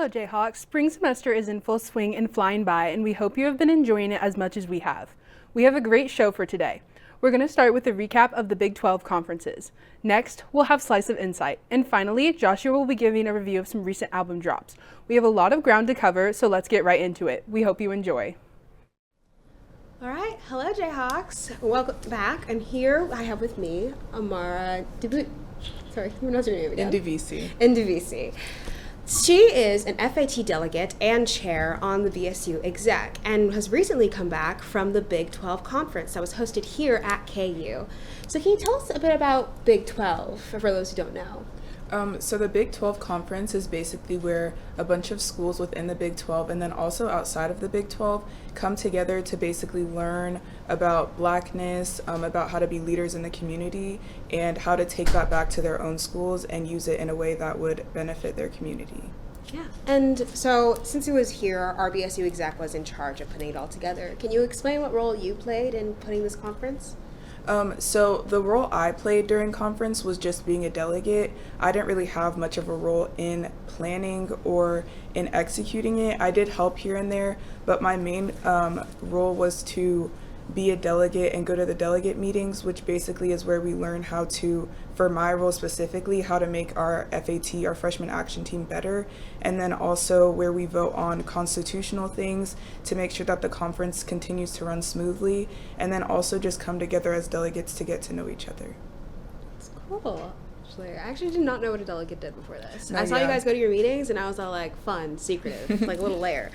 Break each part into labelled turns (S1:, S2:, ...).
S1: Hello Jayhawks, spring semester is in full swing and flying by, and we hope you have been enjoying it as much as we have. We have a great show for today. We're going to start with a recap of the Big 12 conferences. Next, we'll have Slice of Insight. And finally, Joshua will be giving a review of some recent album drops. We have a lot of ground to cover, so let's get right into it. We hope you enjoy.
S2: All right, hello Jayhawks. Welcome back. I'm here. I have with me Amara. Sorry, who knows your name again? Indivisi. She is an FAT delegate and chair on the BSU exec and has recently come back from the Big 12 conference that was hosted here at KU. So can you tell us a bit about Big 12 for those who don't know?
S3: So the Big 12 conference is basically where a bunch of schools within the Big 12 and then also outside of the Big 12 come together to basically learn about Blackness, about how to be leaders in the community, and how to take that back to their own schools and use it in a way that would benefit their community.
S2: Yeah, and so since it was here, our BSU exec was in charge of putting it all together. Can you explain what role you played in putting this conference?
S3: So the role I played during conference was just being a delegate. I didn't really have much of a role in planning or in executing it. I did help here and there, but my main role was to be a delegate and go to the delegate meetings, which basically is where we learn how to, for my role specifically, how to make our FAT, our freshman action team, better, and then also where we vote on constitutional things to make sure that the conference continues to run smoothly, and then also just come together as delegates to get to know each other.
S2: That's cool. I actually did not know what a delegate did before this.
S3: No,
S2: I saw you guys go to your meetings, and I was all like, fun, secretive, like a little layer.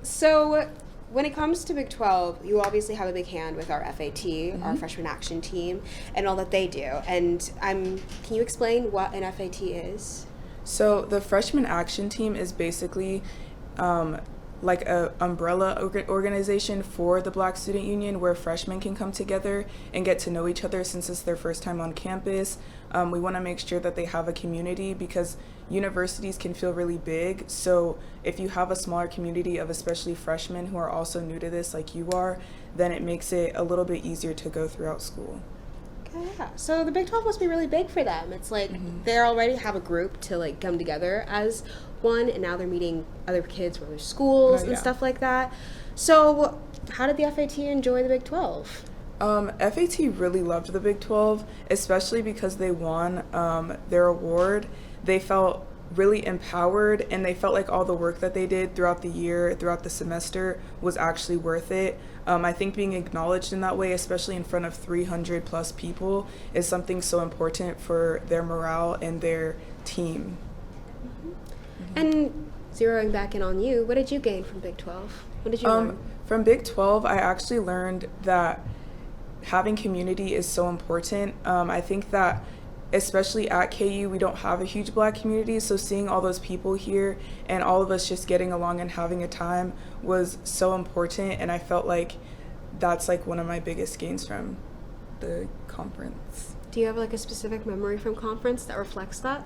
S2: So when it comes to Big 12, you obviously have a big hand with our FAT, our freshman action team, and all that they do. And can you explain what an FAT is?
S3: So the freshman action team is basically like a umbrella organization for the Black Student Union, where freshmen can come together and get to know each other since it's their first time on campus. We want to make sure that they have a community because universities can feel really big. So if you have a smaller community of especially freshmen who are also new to this like you are, then it makes it a little bit easier to go throughout school.
S2: Okay, yeah. So the Big 12 must be really big for them. It's like they already have a group to like come together as one, and now they're meeting other kids from other schools and stuff like that. So how did the FAT enjoy the Big 12?
S3: FAT really loved the Big 12, especially because they won their award. They felt really empowered, and they felt like all the work that they did throughout the year, throughout the semester, was actually worth it. I think being acknowledged in that way, especially in front of 300 plus people, is something so important for their morale and their team.
S2: And zeroing back in on you, what did you gain from Big 12? What did you learn?
S3: From Big 12, I actually learned that having community is so important. I think that especially at KU, we don't have a huge Black community, so seeing all those people here and all of us just getting along and having a time was so important, and I felt like that's like one of my biggest gains from the conference.
S2: Do you have like a specific memory from conference that reflects that?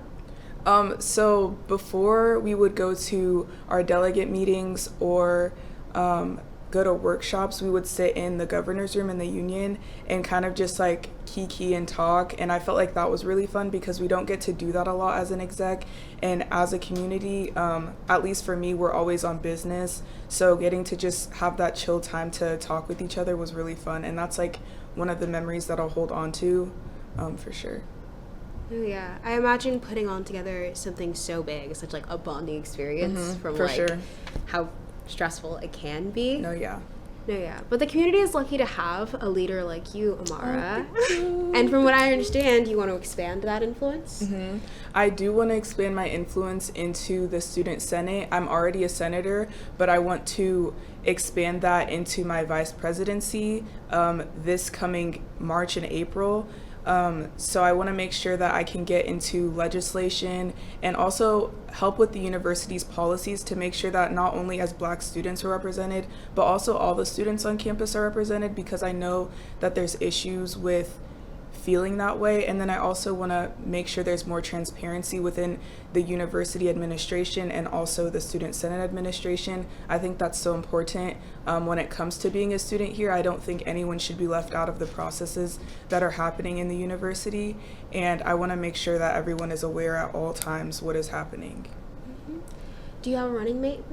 S3: So before we would go to our delegate meetings or go to workshops, we would sit in the governor's room in the union and kind of just like kiki and talk, and I felt like that was really fun because we don't get to do that a lot as an exec, and as a community, at least for me, we're always on business, so getting to just have that chill time to talk with each other was really fun, and that's like one of the memories that I'll hold on to for sure.
S2: Oh yeah, I imagine putting on together something so big is such like a bonding experience from
S3: for
S2: like
S3: sure.
S2: how stressful it can be.
S3: No, yeah.
S2: But the community is lucky to have a leader like you, Amara. And from what I understand, you want to expand that influence?
S3: I do want to expand my influence into the student senate. I'm already a senator, but I want to expand that into my vice presidency this coming March and April. So I want to make sure that I can get into legislation and also help with the university's policies to make sure that not only as Black students are represented, but also all the students on campus are represented, because I know that there's issues with feeling that way. And then I also want to make sure there's more transparency within the university administration and also the student senate administration. I think that's so important when it comes to being a student here. I don't think anyone should be left out of the processes that are happening in the university, and I want to make sure that everyone is aware at all times what is happening.
S2: Do you have a running mate?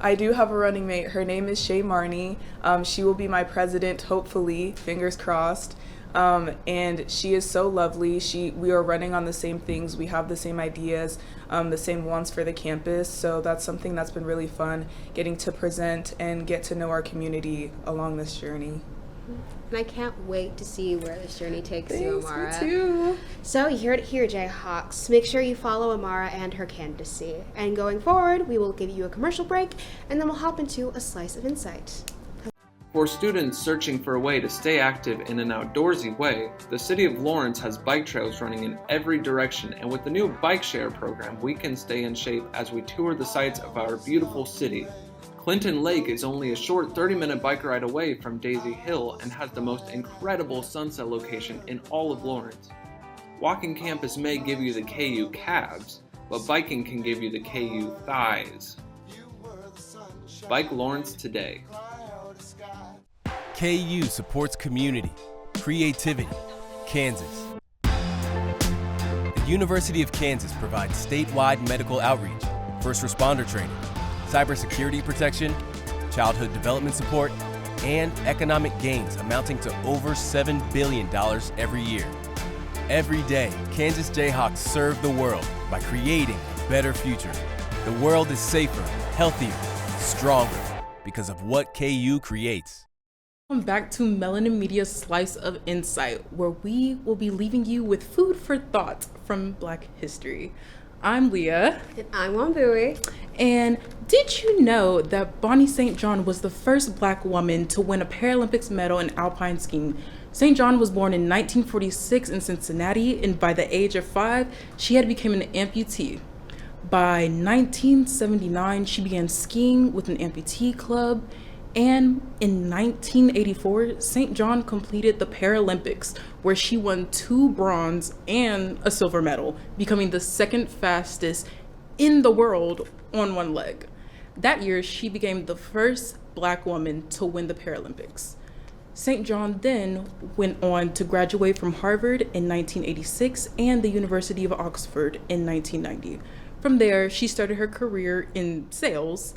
S3: I do have a running mate. Her name is Shay Marney. She will be my president, hopefully, fingers crossed. And she is so lovely. We are running on the same things. We have the same ideas, the same wants for the campus. So that's something that's been really fun, getting to present and get to know our community along this journey.
S2: And I can't wait to see where this journey takes you, Amara.
S3: Me too.
S2: So you heard it here, Jayhawks. Make sure you follow Amara and her candidacy. And going forward, we will give you a commercial break, and then we'll hop into a slice of insight.
S4: For students searching for a way to stay active in an outdoorsy way, the City of Lawrence has bike trails running in every direction, and with the new bike share program, we can stay in shape as we tour the sights of our beautiful city. Clinton Lake is only a short 30-minute bike ride away from Daisy Hill and has the most incredible sunset location in all of Lawrence. Walking campus may give you the KU calves, but biking can give you the KU thighs. Bike Lawrence today.
S5: KU supports community, creativity, Kansas. The University of Kansas provides statewide medical outreach, first responder training, cybersecurity protection, childhood development support, and economic gains amounting to over $7 billion every year. Every day, Kansas Jayhawks serve the world by creating a better future. The world is safer, healthier, stronger because of what KU creates.
S1: Welcome back to MelaninMedia's Slice of Insight, where we will be leaving you with food for thought from Black history. I'm Leah.
S2: And I'm Wambui.
S1: And did you know that Bonnie St. John was the first Black woman to win a Paralympics medal in alpine skiing? St. John was born in 1946 in Cincinnati, and by the age of 5, she had become an amputee. By 1979, she began skiing with an amputee club, and in 1984, St. John completed the Paralympics, where she won 2 bronze and a silver medal, becoming the second fastest in the world on one leg. That year, she became the first Black woman to win the Paralympics. St. John then went on to graduate from Harvard in 1986 and the University of Oxford in 1990. From there, she started her career in sales,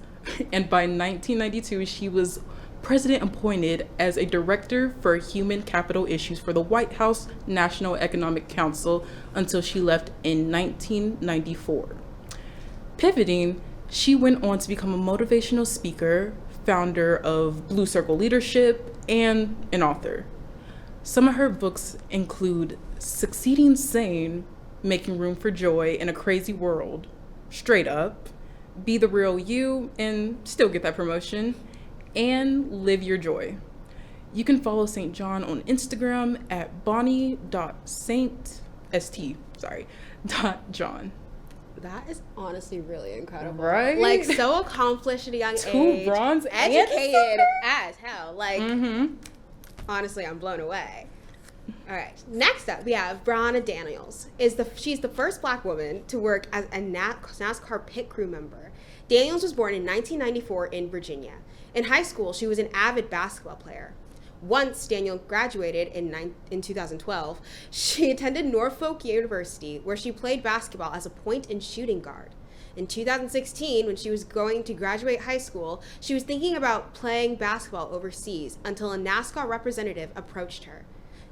S1: and by 1992, she was president appointed as a director for human capital issues for the White House National Economic Council until she left in 1994. Pivoting, she went on to become a motivational speaker, founder of Blue Circle Leadership, and an author. Some of her books include Succeeding Sane, Making Room for Joy in a Crazy World, Straight Up, Be the Real You and Still Get That Promotion, and Live Your Joy. You can follow St. John on Instagram at bonnie.st.john.
S2: That is honestly really incredible.
S1: Right?
S2: Like, so accomplished at a young age.
S1: 2 bronze
S2: educated as hell. Like, honestly, I'm blown away. All right. Next up, we have Brianna Daniels. She's the first Black woman to work as a NASCAR pit crew member. Daniels was born in 1994 in Virginia. In high school, she was an avid basketball player. Once Daniel graduated in 2012, she attended Norfolk University, where she played basketball as a point and shooting guard. In 2016, when she was going to graduate high school, she was thinking about playing basketball overseas until a NASCAR representative approached her.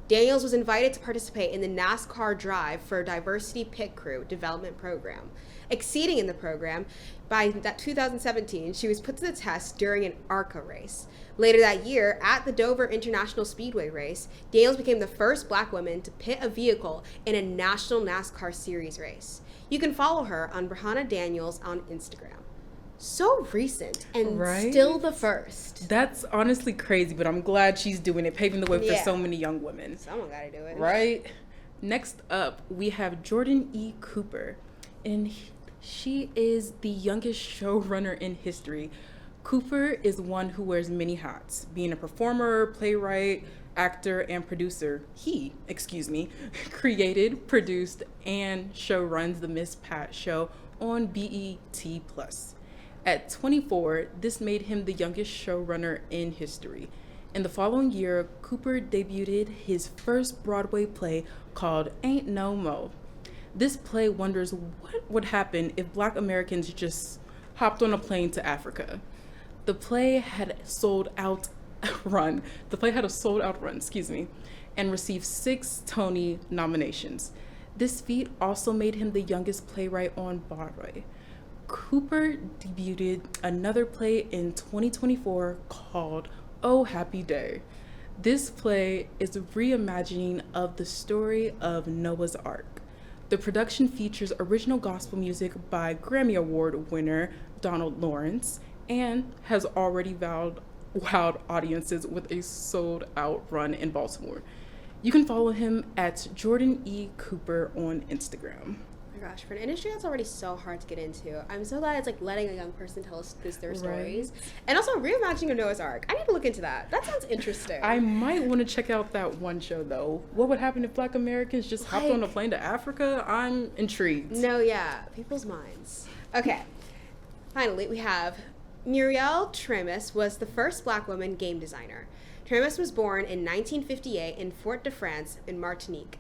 S2: Daniels was invited to participate in the NASCAR Drive for Diversity Pit Crew Development Program. Exceeding in the program, by 2017, she was put to the test during an ARCA race. Later that year, at the Dover International Speedway race, Daniels became the first Black woman to pit a vehicle in a national NASCAR series race. You can follow her on Brianna Daniels on Instagram. So recent and still the first.
S1: That's honestly crazy, but I'm glad she's doing it, paving the way for so many young women.
S2: Someone gotta do it.
S1: Right? Next up, we have Jordan E. Cooper, and she is the youngest showrunner in history. Cooper is one who wears many hats, being a performer, playwright, actor, and producer. He created, produced, and showruns the Miss Pat show on BET+. At 24, this made him the youngest showrunner in history. In the following year, Cooper debuted his first Broadway play called Ain't No Mo. This play wonders what would happen if Black Americans just
S6: hopped on a plane to Africa. The play had a sold out run, and received 6 Tony nominations. This feat also made him the youngest playwright on Broadway. Cooper debuted another play in 2024 called Oh Happy Day. This play is a reimagining of the story of Noah's Ark. The production features original gospel music by Grammy Award winner Donald Lawrence and has already wowed audiences with a sold-out run in Baltimore. You can follow him at Jordan E. Cooper on Instagram.
S2: Oh my gosh, for an industry that's already so hard to get into, I'm so glad it's like letting a young person tell us their stories. And also reimagining of Noah's Ark. I need to look into that. That sounds interesting.
S6: I might want to check out that one show though. What would happen if Black Americans just hopped on a plane to Africa? I'm intrigued.
S2: No, yeah, people's minds. Okay, finally we have Muriel Tramus was the first Black woman game designer. Tramus was born in 1958 in Fort-de-France in Martinique.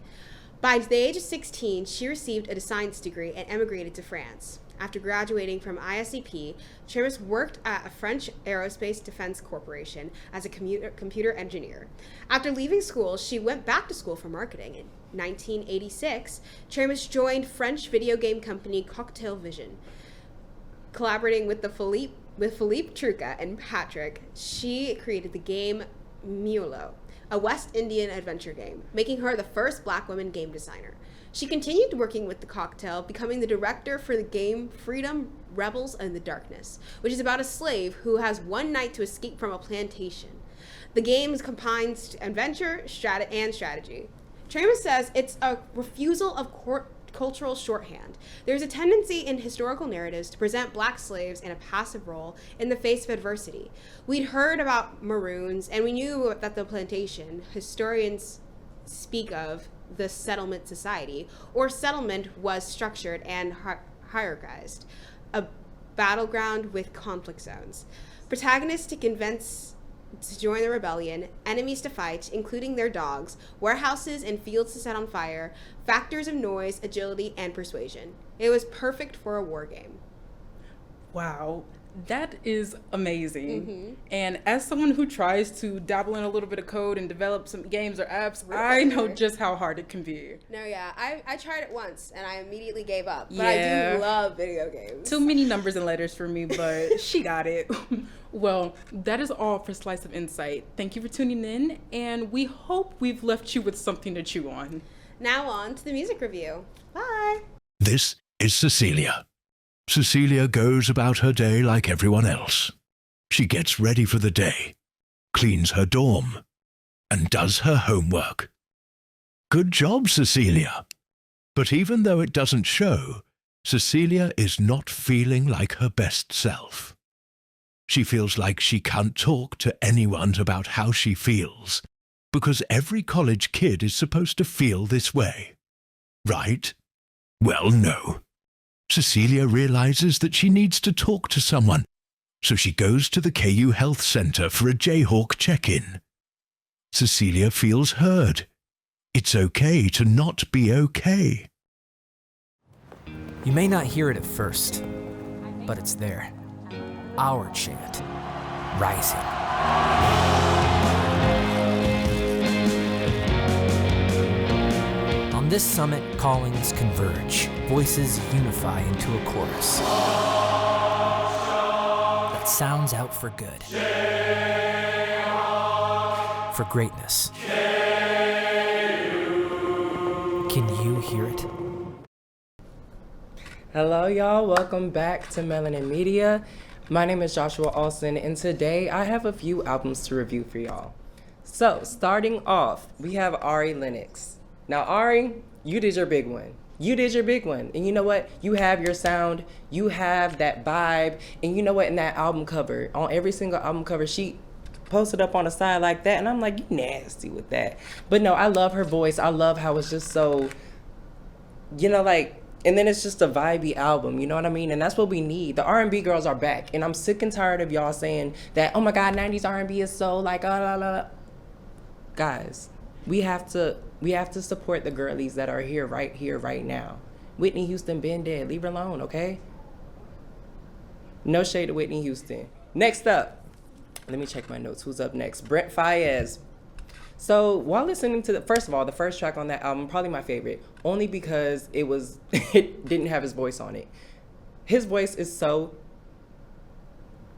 S2: By the age of 16, she received a science degree and emigrated to France. After graduating from ISEP, Tramus worked at a French aerospace defense corporation as a computer engineer. After leaving school, she went back to school for marketing. In 1986, Tramus joined French video game company Cocktail Vision. Collaborating with Philippe Truca and Patrick, she created the game Mulo, a West Indian adventure game, making her the first Black woman game designer. She continued working with the Cocktail, becoming the director for the game Freedom, Rebels, and the Darkness, which is about a slave who has one night to escape from a plantation. The game combines adventure and strategy. Tramus says it's a refusal of cultural shorthand. There's a tendency in historical narratives to present Black slaves in a passive role in the face of adversity. We'd heard about Maroons, and we knew that the plantation, historians speak of the settlement society, or settlement was structured and hierarchized, a battleground with conflict zones. Protagonists to convince to join the rebellion, enemies to fight, including their dogs, warehouses and fields to set on fire, factors of noise, agility, and persuasion. It was perfect for a war game.
S6: Wow, that is amazing. And as someone who tries to dabble in a little bit of code and develop some games or apps, I know just how hard it can be.
S2: No, yeah, I tried it once and I immediately gave up. But I do love video games.
S6: Too many numbers and letters for me, but she got it. Well, that is all for Slice of Insight. Thank you for tuning in, and we hope we've left you with something to chew on.
S2: Now on to the music review. Bye.
S7: This is Cecilia. Cecilia goes about her day like everyone else. She gets ready for the day, cleans her dorm, and does her homework. Good job, Cecilia. But even though it doesn't show, Cecilia is not feeling like her best self. She feels like she can't talk to anyone about how she feels, because every college kid is supposed to feel this way. Right? Well, no. Cecilia realizes that she needs to talk to someone, so she goes to the KU Health Center for a Jayhawk check-in. Cecilia feels heard. It's okay to not be okay.
S8: You may not hear it at first, but it's there. Our chant, rising. On this summit, callings converge, voices unify into a chorus that sounds out for good, for greatness. Can you hear it?
S9: Hello, y'all. Welcome back to MelaninMedia. My name is Joshua Alston, and today I have a few albums to review for y'all. So, starting off, we have Ari Lennox. Now, Ari, you did your big one. You did your big one. And you know what? You have your sound, you have that vibe, and you know what? In that album cover, on every single album cover, she posted up on the side like that, and I'm like, you nasty with that. But no, I love her voice. I love how it's just so, you know, like, and then it's just a vibey album, you know what I mean? And that's what we need. The R&B girls are back, and I'm sick and tired of y'all saying that, oh my God, 90s R&B is so like, la la. Guys, we have to support the girlies that are here, right now. Whitney Houston been dead. Leave her alone, okay? No shade to Whitney Houston. Next up, let me check my notes. Who's up next? Brent Faiyaz. So while listening to first of all, the first track on that album, probably my favorite, only because it didn't have his voice on it. His voice is so,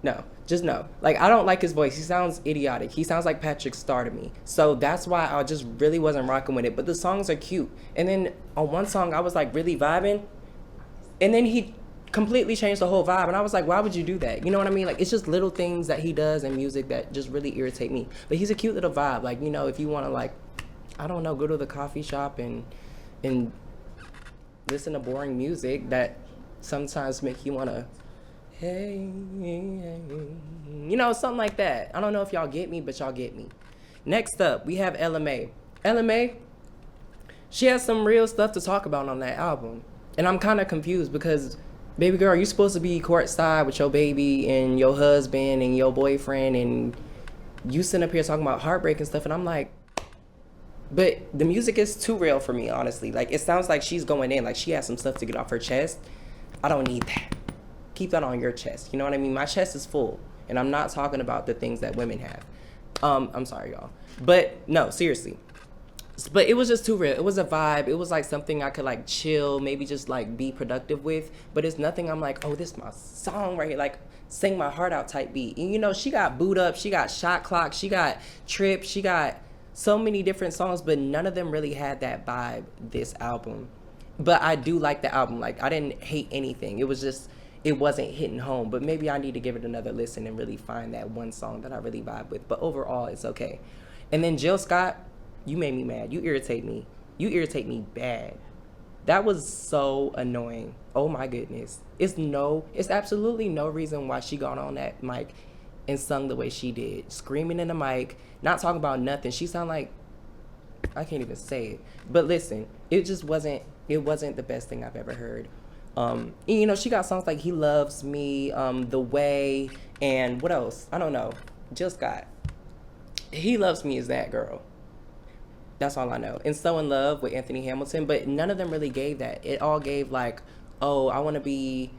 S9: no, just no. Like, I don't like his voice. He sounds idiotic. He sounds like Patrick Star to me. So that's why I just really wasn't rocking with it. But the songs are cute. And then on one song, I was like really vibing. And then he completely changed the whole vibe, and I was like, why would you do that? You know what I mean? Like, it's just little things that he does in music that just really irritate me. But he's a cute little vibe. Like, you know, if you want to, like, I don't know, go to the coffee shop and listen to boring music that sometimes make you want to, hey, you know, something like that. I don't know if y'all get me, but y'all get me. Next up, we have LMA. LMA, she has some real stuff to talk about on that album. And I'm kind of confused because, baby girl, you're supposed to be courtside with your baby and your husband and your boyfriend, and you sitting up here talking about heartbreak and stuff, and I'm like, but the music is too real for me, honestly. Like, it sounds like she's going in, like she has some stuff to get off her chest. I don't need that. Keep that on your chest. You know what I mean? My chest is full, and I'm not talking about the things that women have. I'm sorry, y'all. But no, seriously. But it was just too real. It was a vibe. It was like something I could like chill, maybe just like be productive with. But it's nothing I'm like, oh, this is my song right here. Like, sing my heart out type beat. And you know, she got Boot Up, she got Shot Clock, she got Trip, she got so many different songs, but none of them really had that vibe this album. But I do like the album. Like, I didn't hate anything. It was just, it wasn't hitting home. But maybe I need to give it another listen and really find that one song that I really vibe with. But overall, it's okay. And then Jill Scott, you made me mad. You irritate me. You irritate me bad. That was so annoying. Oh my goodness. It's absolutely no reason why she got on that mic and sung the way she did. Screaming in the mic, not talking about nothing. She sounded like, I can't even say it. But listen, it wasn't the best thing I've ever heard. And, you know, she got songs like He Loves Me, The Way, and what else? I don't know. Jill Scott. He Loves Me is that girl. That's all I know. And So in Love with Anthony Hamilton, but none of them really gave that. It all gave like, oh, I want to be,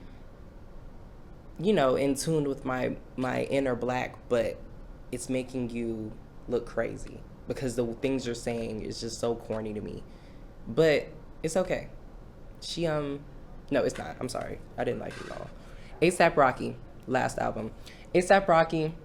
S9: you know, in tune with my inner black, but it's making you look crazy because the things you're saying is just so corny to me. But it's okay. No, it's not. I'm sorry. I didn't like it at all. A$AP Rocky, last album. A$AP Rocky,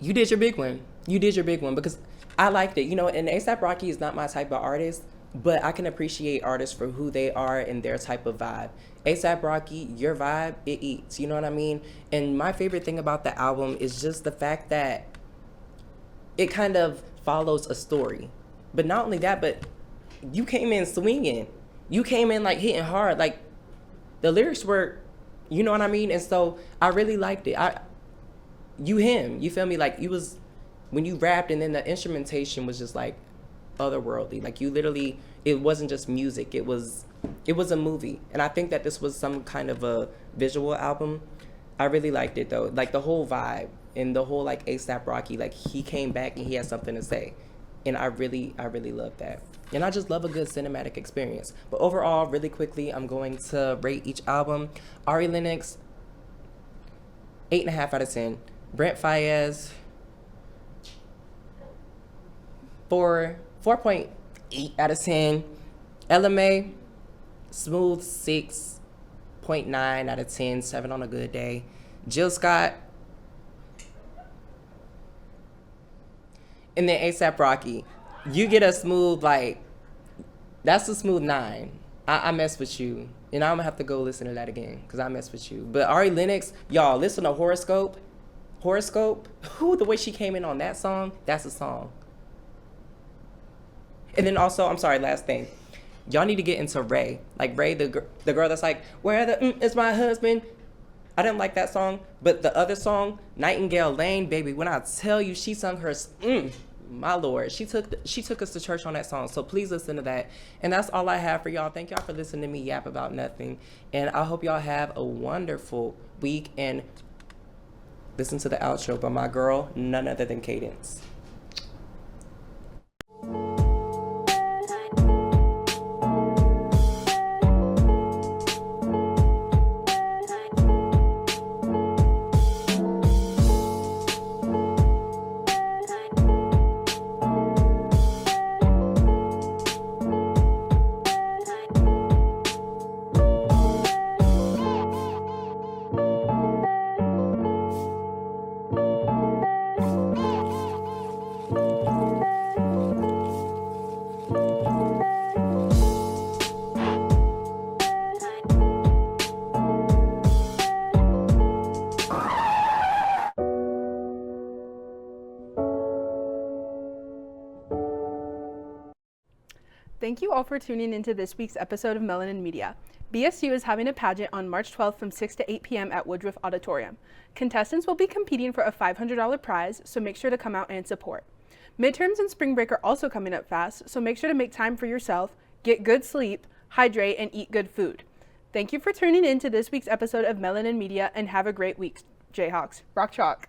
S9: you did your big one. You did your big one because I liked it, you know, and A$AP Rocky is not my type of artist, but I can appreciate artists for who they are and their type of vibe. A$AP Rocky, your vibe, it eats, you know what I mean? And my favorite thing about the album is just the fact that it kind of follows a story. But not only that, but you came in swinging. You came in like hitting hard, like the lyrics were, you know what I mean? And so I really liked it. You feel me? Like, you was, when you rapped and then the instrumentation was just like otherworldly. Like, you literally, it wasn't just music, it was a movie. And I think that this was some kind of a visual album. I really liked it though. Like, the whole vibe and the whole like A$AP Rocky, like, he came back and he had something to say. And I really love that. And I just love a good cinematic experience. But overall, really quickly, I'm going to rate each album. Ari Lennox, 8.5 out of 10. Brent Faiyaz, 4.8 out of 10. LMA, smooth 6.9 out of 10, 7 on a good day. Jill Scott, and then A$AP Rocky, you get a smooth, like, that's a smooth 9. I mess with you, and I'm gonna have to go listen to that again because I mess with you. But Ari Lennox, y'all listen to Horoscope. The way she came in on that song, that's a song. And then also, I'm sorry, last thing. Y'all need to get into Ray. Like, Ray, the girl that's like, where is my husband? I didn't like that song. But the other song, Nightingale Lane, baby, when I tell you she sung her, my Lord. She took us to church on that song. So please listen to that. And that's all I have for y'all. Thank y'all for listening to me yap about nothing. And I hope y'all have a wonderful week. And listen to the outro by my girl, none other than Cadence.
S1: Thank you all for tuning into this week's episode of Melanin Media. BSU is having a pageant on March 12th from 6 to 8 p.m. at Woodruff Auditorium. Contestants will be competing for a $500 prize, so make sure to come out and support. Midterms and spring break are also coming up fast, so make sure to make time for yourself, get good sleep, hydrate, and eat good food. Thank you for tuning in to this week's episode of Melanin Media, and have a great week, Jayhawks. Rock chalk.